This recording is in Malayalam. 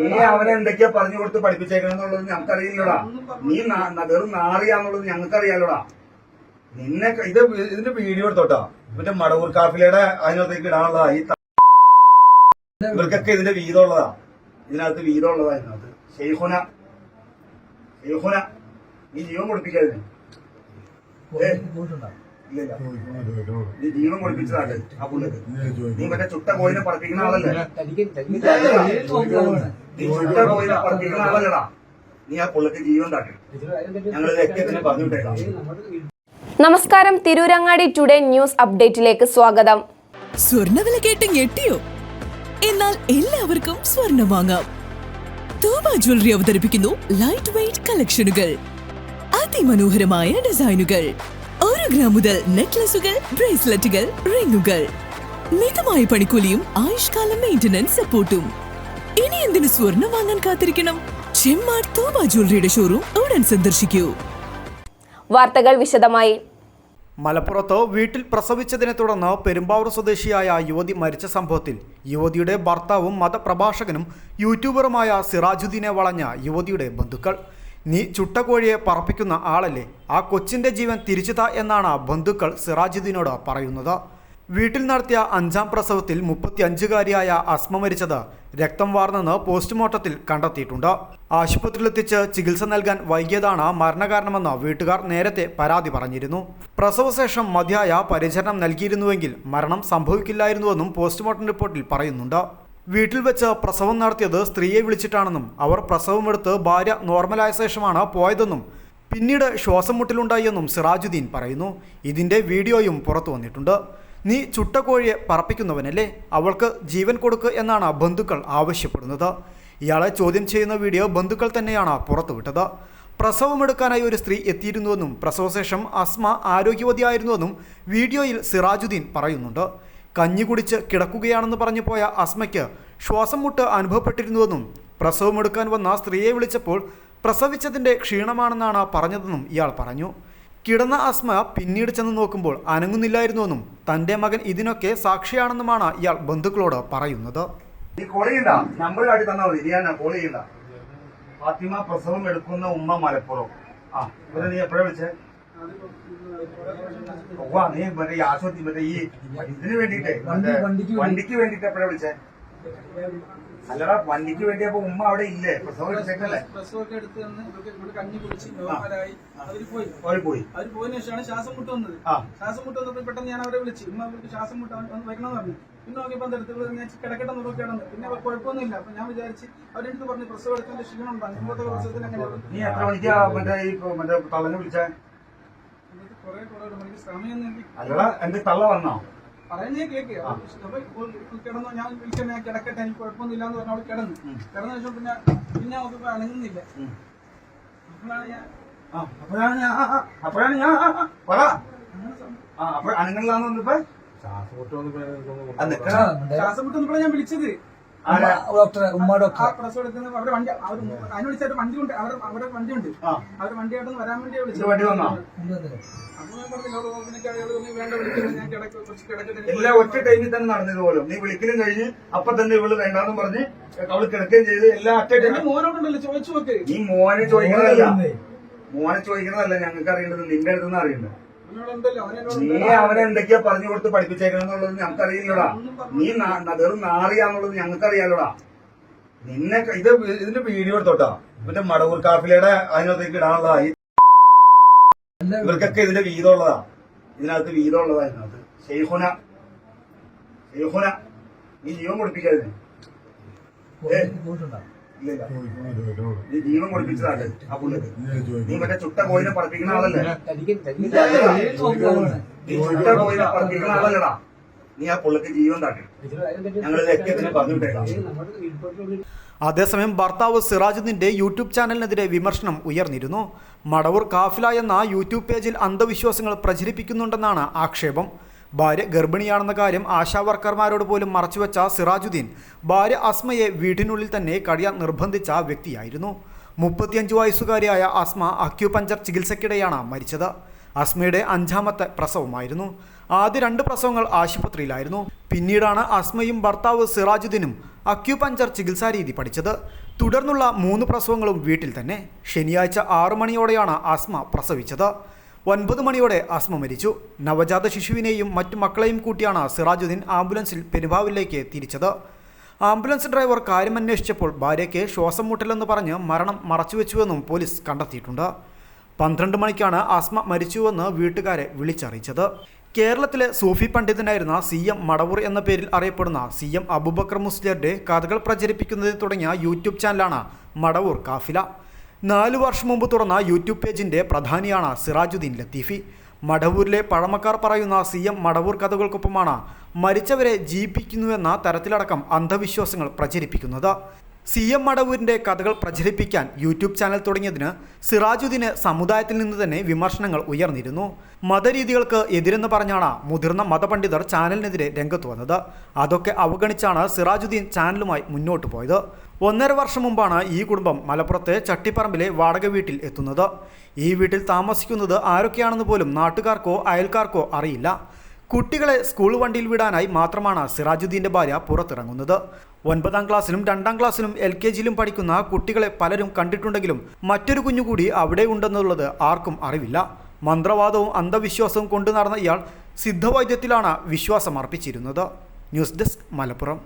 നീ അവനെ എന്തൊക്കെയാ പറഞ്ഞു കൊടുത്ത് പഠിപ്പിച്ചേക്കണെന്നുള്ളത് ഞങ്ങൾക്കറിയില്ലടാ. നീ വെറും നാറിയാന്നുള്ളത് ഞങ്ങൾക്കറിയാലോടാ. നിന്നെ ഇതിന്റെ വീഡിയോ എടുത്തോട്ടാ. മറ്റേ മടവൂർ കാഫിലയുടെ അതിനകത്തേക്ക് ഇടാനുള്ളതാ. ഇവർക്കൊക്കെ ഇതിന്റെ വീതമുള്ളതാ. ഇതിനകത്ത് വീതമുള്ളതാ. ഇതിനകത്ത് ഷെയ്ഖുന നീ ജീവൻ കൊടുപ്പിക്കാതിന്. നീ ജീവൻ കൊടുപ്പിച്ചതാണ് ആ പുള്ളിക്ക്. നീ മറ്റേ ചുട്ട കോയിനെ പറപ്പിക്കുന്ന ആളല്ലേ? നീ ചുട്ട കോയിനെ പറപ്പിക്കുന്ന ആളല്ലടാ. നീ ആ പുള്ളിക്ക് ജീവൻ താട്ടി. ഞങ്ങളിതൊക്കെ ഇതിനെ പറഞ്ഞു വിട്ടേക്കാം. നമസ്കാരം, തിരൂരങ്ങാടി ടുഡേ ന്യൂസ് അപ്ഡേറ്റിലേക്ക് സ്വാഗതം. സ്വർണ്ണവില കേട്ട് ഞെട്ടിയോ? എന്നാൽ എല്ലാവർക്കും സ്വർണ്ണം വാങ്ങാം. തോബ ജ്വല്ലറി അവതരിപ്പിക്കുന്നു ലൈറ്റ് വെയ്റ്റ് കളക്ഷനുകൾ, അതിമനോഹരമായ ഡിസൈനുകൾ, 1 ഗ്രാം മുതൽ നെക്ലസുകൾ, ബ്രേസ്ലെറ്റുകൾ, റിങ്ങുകൾ, മിതമായ പണിക്കൂലിയും ആയുഷ്കാല മെയിന്റനൻസ് സപ്പോർട്ടും. ഇനി എന്തിനു സ്വർണ്ണം വാങ്ങാൻ കാത്തിരിക്കണം? ചെമ്മാട് തോബ ജ്വല്ലറിയുടെ ഷോറൂം ഉടൻ സന്ദർശിക്കൂ. വാർത്തകൾ വിശദമായി. മലപ്പുറത്ത് വീട്ടിൽ പ്രസവിച്ചതിനെ തുടർന്ന് പെരുമ്പാവൂർ സ്വദേശിയായ യുവതി മരിച്ച സംഭവത്തിൽ യുവതിയുടെ ഭർത്താവും മതപ്രഭാഷകനും യൂട്യൂബറുമായ സിറാജുദ്ദീനെ വളഞ്ഞ യുവതിയുടെ ബന്ധുക്കൾ. നീ ചുട്ടകോഴിയെ പറപ്പിക്കുന്ന ആളല്ലേ, ആ കൊച്ചിൻ്റെ ജീവൻ തിരിച്ചുതാ എന്നാണ് ബന്ധുക്കൾ സിറാജുദ്ദീനോട് പറയുന്നത്. വീട്ടിൽ നടത്തിയ 5ാം പ്രസവത്തിൽ 35-കാരിയായ അസ്മ മരിച്ചത് രക്തം വാർന്നെന്ന് പോസ്റ്റ്മോർട്ടത്തിൽ കണ്ടെത്തിയിട്ടുണ്ട്. ആശുപത്രിയിലെത്തിച്ച് ചികിത്സ നൽകാൻ വൈകിയതാണ് മരണകാരണമെന്ന് വീട്ടുകാർ നേരത്തെ പരാതി പറഞ്ഞിരുന്നു. പ്രസവശേഷം മതിയായ പരിചരണം നൽകിയിരുന്നുവെങ്കിൽ മരണം സംഭവിക്കില്ലായിരുന്നുവെന്നും പോസ്റ്റ്മോർട്ടം റിപ്പോർട്ടിൽ പറയുന്നുണ്ട്. വീട്ടിൽ വെച്ച് പ്രസവം നടത്തിയത് സ്ത്രീയെ വിളിച്ചിട്ടാണെന്നും അവർ പ്രസവമെടുത്ത് ഭാര്യ നോർമലായ ശേഷമാണ് പോയതെന്നും പിന്നീട് ശ്വാസം മുട്ടലുണ്ടായെന്നും സിറാജുദ്ദീൻ പറയുന്നു. ഇതിൻ്റെ വീഡിയോയും പുറത്തു വന്നിട്ടുണ്ട്. നീ ചുട്ടകോഴിയെ പറപ്പിക്കുന്നവനല്ലേ, അവൾക്ക് ജീവൻ കൊടുക്കുക എന്നാണ് ബന്ധുക്കൾ ആവശ്യപ്പെടുന്നത്. ഇയാളെ ചോദ്യം ചെയ്യുന്ന വീഡിയോ ബന്ധുക്കൾ തന്നെയാണ് പുറത്തുവിട്ടത്. പ്രസവമെടുക്കാനായി ഒരു സ്ത്രീ എത്തിയിരുന്നുവെന്നും പ്രസവശേഷം അസ്മ ആരോഗ്യവതിയായിരുന്നുവെന്നും വീഡിയോയിൽ സിറാജുദ്ദീൻ പറയുന്നുണ്ട്. കഞ്ഞി കുടിച്ച് കിടക്കുകയാണെന്ന് പറഞ്ഞു പോയ അസ്മയ്ക്ക് ശ്വാസം മുട്ട് അനുഭവപ്പെട്ടിരുന്നുവെന്നും പ്രസവമെടുക്കാൻ വന്ന സ്ത്രീയെ വിളിച്ചപ്പോൾ പ്രസവിച്ചതിൻ്റെ ക്ഷീണമാണെന്നാണ് പറഞ്ഞതെന്നും ഇയാൾ പറഞ്ഞു. കിടന്ന അസ്മ പിന്നീട് ചെന്ന് നോക്കുമ്പോൾ അനങ്ങുന്നില്ലായിരുന്നുവെന്നും തൻ്റെ മകൻ ഇതിനൊക്കെ സാക്ഷിയാണെന്നുമാണ് ഇയാൾ ബന്ധുക്കളോട് പറയുന്നത്. നീ കോൾ ചെയ്യണ്ട, നമ്പർ കാട്ടി തന്നാൽ മതി. ഞാൻ കോൾ ചെയ്യണ്ട. ഫാത്തിമ പ്രസവം എടുക്കുന്ന ഉമ്മ മലപ്പുറം. ഇവരെ നീ എപ്പോഴാ വിളിച്ചേ? നീ മറ്റേ ആശുപത്രി മറ്റേ ഈ ഇതിന് വേണ്ടിട്ടേ വണ്ടിക്ക് വേണ്ടിട്ട് എപ്പോഴാ വിളിച്ചേ? അല്ലടാ, വണ്ടിക്ക് വേണ്ടി. അപ്പൊ ഉമ്മ അവിടെ ഇല്ലേ? പ്രസവം എടുത്തേക്കല്ലേ? അവര് പോയി. അവര് പോയതിനു ശേഷമാണ് ശ്വാസം മുട്ട് വന്നത്. ശ്വാസം മുട്ട് വന്നപ്പോൾ പെട്ടെന്ന് ഞാൻ അവരെ വിളിച്ചു. ഉമ്മ അവർക്ക് ശ്വാസം മുട്ട് വെക്കണമെന്ന് പറഞ്ഞു. പിന്നെ നോക്കിയപ്പോൾ എടുത്തുള്ളത് ഞാൻ കിടക്കട്ടെ നോക്കിയാണെന്ന്. പിന്നെ കുഴപ്പമൊന്നുമില്ല. അപ്പൊ ഞാൻ വിചാരിച്ച് അവരെടുത്ത് പറഞ്ഞു പ്രസവം എടുക്കാൻ ക്ഷീണം ഉണ്ടാകും. ഇന്നത്തെ പ്രസവത്തിൽ അങ്ങനെ. നീ എത്ര മണിക്കാ മറ്റേ തള്ളനെ വിളിച്ചേ? കുറെ മണിക്ക് സമയം. അല്ലടാ, എന്റെ തള്ള വന്നോ? പറയുന്നേ കേക്ക്. കിടന്നു. ഞാൻ വിളിക്കാൻ ഞാൻ കിടക്കട്ടെ, എനിക്ക് കുഴപ്പമൊന്നുമില്ല എന്ന് പറഞ്ഞു. അവൾ കിടന്ന ശേഷം പിന്നെ നോക്കിയപ്പോ അനങ്ങുന്നില്ല. അപ്പോഴാണ് ഞാൻ അനങ്ങണില്ലാന്ന് വന്നപ്പോ ശ്വാസം മുട്ട് വന്നപ്പോഴാണ് ഞാൻ വിളിച്ചത്. പ്രസവം എടുക്കുന്ന അവരുടെ വണ്ടി അതിന് വിളിച്ചായിട്ട് വണ്ടി ഉണ്ട്. അവരുടെ വണ്ടിയുണ്ട്. അവരുടെ വണ്ടിയായിട്ടൊന്ന് വരാൻ വേണ്ടി വിളിച്ചത്. വണ്ടി വന്നോ? എല്ലാ ഒറ്റ ടൈമിൽ തന്നെ നടന്നത് പോലും. നീ വിളിക്കലും കഴിഞ്ഞ് അപ്പൊ തന്നെ ഇവള് വേണ്ടാന്ന് പറഞ്ഞ് അവള് കിടക്കുകയും ചെയ്ത് എല്ലാം ഒറ്റ ടൈം. മോനോടുണ്ടല്ലോ ചോദിച്ചു നോക്ക്. നീ മോനെ ചോദിക്കണതല്ല ഞങ്ങൾക്ക് അറിയേണ്ടത്, നിന്റെ അടുത്തുനിന്ന് അറിയേണ്ടത്. നീ അവനെ എന്തൊക്കെയാ പറഞ്ഞു കൊടുത്ത് പഠിപ്പിച്ചേക്കണെന്നുള്ളത് ഞങ്ങൾക്കറിയില്ലടാ. നീ വെറും നാറിയാന്നുള്ളത് ഞങ്ങൾക്കറിയാലോടാ. നിന്നെ ഇതിന്റെ വീഡിയോ എടുത്തോട്ടാ. മറ്റേ മടവൂർ കാഫിലയുടെ അതിനകത്തേക്ക് ഇടാനുള്ളതാ. ഇവർക്കൊക്കെ ഇതിന്റെ വീതമുള്ളതാ. ഇതിനകത്ത് വീതമുള്ളതാ. ഇതിനകത്ത് ഷെയ്ഖുന നീ ജീവൻ കൊടുപ്പിക്കാതിന്. നീ ജീവൻ കൊടുപ്പിച്ചതാണ് ആ പുള്ളിക്ക്. നീ മറ്റേ ചുട്ട കോയിനെ പറപ്പിക്കുന്ന ആളല്ലേ? നീ ചുട്ട കോയിനെ പറപ്പിക്കുന്ന ആളല്ലടാ. നീ ആ പുള്ളിക്ക് ജീവൻ താട്ടി. ഞങ്ങളിതൊക്കെ ഇതിനെ പറഞ്ഞു വിട്ടേക്കാം. അതേസമയം ഭർത്താവ് സിറാജുദ്ദീൻ്റെ യൂട്യൂബ് ചാനലിനെതിരെ വിമർശനം ഉയർന്നിരുന്നു. മടവൂർ കാഫില എന്ന യൂട്യൂബ് പേജിൽ അന്ധവിശ്വാസങ്ങൾ പ്രചരിപ്പിക്കുന്നുണ്ടെന്നാണ് ആക്ഷേപം. ഭാര്യ ഗർഭിണിയാണെന്ന കാര്യം ആശാവർക്കർമാരോട് പോലും മറച്ചുവെച്ച സിറാജുദ്ദീൻ ഭാര്യ അസ്മയെ വീടിനുള്ളിൽ തന്നെ കഴിയാൻ നിർബന്ധിച്ച വ്യക്തിയായിരുന്നു. 35 വയസ്സുകാരിയായ അസ്മ അക്യൂപഞ്ചർ ചികിത്സയ്ക്കിടെയാണ് മരിച്ചത്. അസ്മയുടെ 5ാമത്തെ പ്രസവമായിരുന്നു. ആദ്യ 2 പ്രസവങ്ങൾ ആശുപത്രിയിലായിരുന്നു. പിന്നീടാണ് അസ്മയും ഭർത്താവ് സിറാജുദ്ദീനും അക്യുപഞ്ചർ ചികിത്സാരീതി പഠിച്ചത്. തുടർന്നുള്ള 3 പ്രസവങ്ങളും വീട്ടിൽ തന്നെ. ശനിയാഴ്ച 6 മണിയോടെയാണ് ആസ്മ പ്രസവിച്ചത്. 9 മണിയോടെ ആസ്മ മരിച്ചു. നവജാത ശിശുവിനെയും മറ്റു മക്കളെയും കൂട്ടിയാണ് സിറാജുദ്ദീൻ ആംബുലൻസിൽ പെരുമ്പാവൂരിലേക്ക് തിരിച്ചത്. ആംബുലൻസ് ഡ്രൈവർ കാര്യമന്വേഷിച്ചപ്പോൾ ഭാര്യയ്ക്ക് ശ്വാസം മുട്ടലെന്ന് പറഞ്ഞ് മരണം മറച്ചുവെച്ചുവെന്നും പോലീസ് കണ്ടെത്തിയിട്ടുണ്ട്. 12 മണിക്കാണ് ആസ്മ മരിച്ചുവെന്ന് വീട്ടുകാരെ വിളിച്ചറിയിച്ചത്. കേരളത്തിലെ സൂഫി പണ്ഡിതനായിരുന്ന CM മടവൂർ എന്ന പേരിൽ അറിയപ്പെടുന്ന CM അബൂബക്കർ മുസ്ലിയാരുടെ കഥകൾ പ്രചരിപ്പിക്കുന്നതിന് തുടങ്ങിയ യൂട്യൂബ് ചാനലാണ് മടവൂർ കാഫില. 4 വർഷം മുമ്പ് തുറന്ന യൂട്യൂബ് പേജിൻ്റെ പ്രധാനിയാണ് സിറാജുദ്ദീൻ ലത്തീഫി. മടവൂരിലെ പഴമക്കാർ പറയുന്ന CM മടവൂർ കഥകൾക്കൊപ്പമാണ് മരിച്ചവരെ ജീവിപ്പിക്കുന്നുവെന്ന തരത്തിലടക്കം അന്ധവിശ്വാസങ്ങൾ പ്രചരിപ്പിക്കുന്നത്. CM മടവൂരിൻ്റെ കഥകൾ പ്രചരിപ്പിക്കാൻ യൂട്യൂബ് ചാനൽ തുടങ്ങിയതിന് സിറാജുദ്ദീന് സമുദായത്തിൽ നിന്ന് തന്നെ വിമർശനങ്ങൾ ഉയർന്നിരുന്നു. മതരീതികൾക്ക് എതിരെന്ന് പറഞ്ഞാണ് മുതിർന്ന മതപണ്ഡിതർ ചാനലിനെതിരെ രംഗത്ത് വന്നത്. അതൊക്കെ അവഗണിച്ചാണ് സിറാജുദ്ദീൻ ചാനലുമായി മുന്നോട്ട് പോയത്. 1.5 വർഷം മുമ്പാണ് ഈ കുടുംബം മലപ്പുറത്തെ ചട്ടിപ്പറമ്പിലെ വാടക വീട്ടിൽ എത്തുന്നത്. ഈ വീട്ടിൽ താമസിക്കുന്നത് ആരൊക്കെയാണെന്ന് പോലും നാട്ടുകാർക്കോ അയൽക്കാർക്കോ അറിയില്ല. കുട്ടികളെ സ്കൂൾ വണ്ടിയിൽ വിടാനായി മാത്രമാണ് സിറാജുദ്ദീൻ്റെ ഭാര്യ പുറത്തിറങ്ങുന്നത്. 9ാം ക്ലാസ്സിലും 2ാം ക്ലാസ്സിലും LKGയിലും പഠിക്കുന്ന കുട്ടികളെ പലരും കണ്ടിട്ടുണ്ടെങ്കിലും മറ്റൊരു കുഞ്ഞുകൂടി അവിടെ ഉണ്ടെന്നുള്ളത് ആർക്കും അറിവില്ല. മന്ത്രവാദവും അന്ധവിശ്വാസവും കൊണ്ടു നടന്ന ഇയാൾ സിദ്ധവൈദ്യത്തിലാണ് വിശ്വാസം അർപ്പിച്ചിരുന്നത്. News desk Malappuram.